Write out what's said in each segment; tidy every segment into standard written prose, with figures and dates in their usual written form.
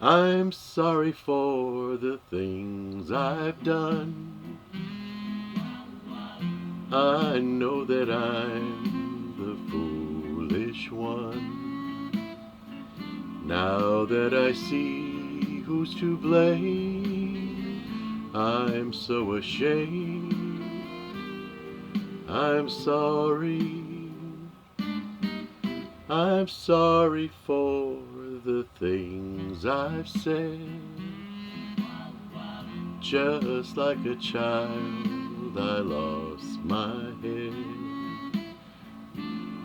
I'm sorry for the things I've done. I know that I'm the foolish one. Now that I see who's to blame, I'm so ashamed. I'm sorry. I'm sorry for the things I've said. Just like a child, I lost my head.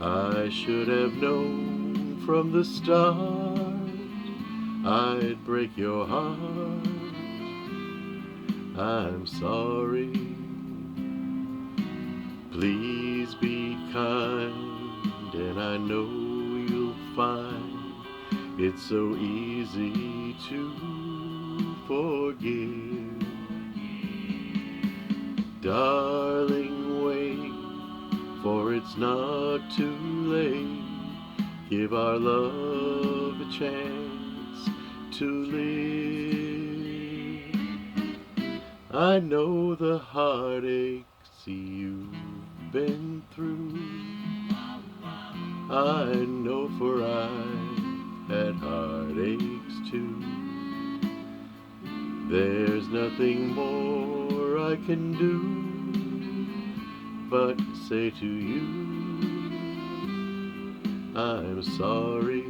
I should have known from the start I'd break your heart. I'm sorry. Please be kind, and I know you'll find it's so easy to forgive. Darling, wait, for it's not too late. Give our love a chance to live. I know the heartaches you've been through. I know, for I've had heartaches too. There's nothing more I can do but say to you, I'm sorry.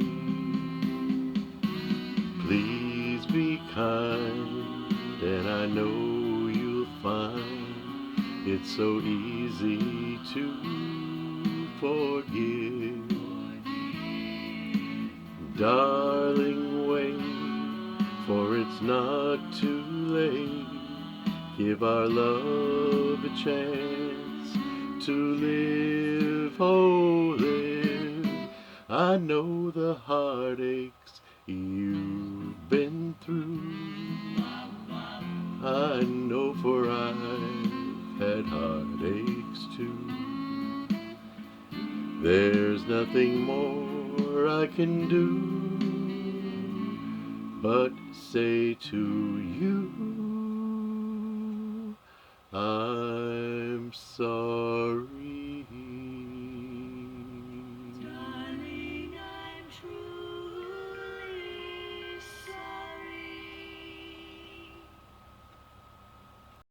Please be kind, and I know you'll find it's so easy to forgive. Darling, wait, for it's not too late. Give our love a chance to live, oh live. I know the heartaches you've been through. I know, for I've had heartaches too. There's nothing more I can do but say to you, I'm sorry.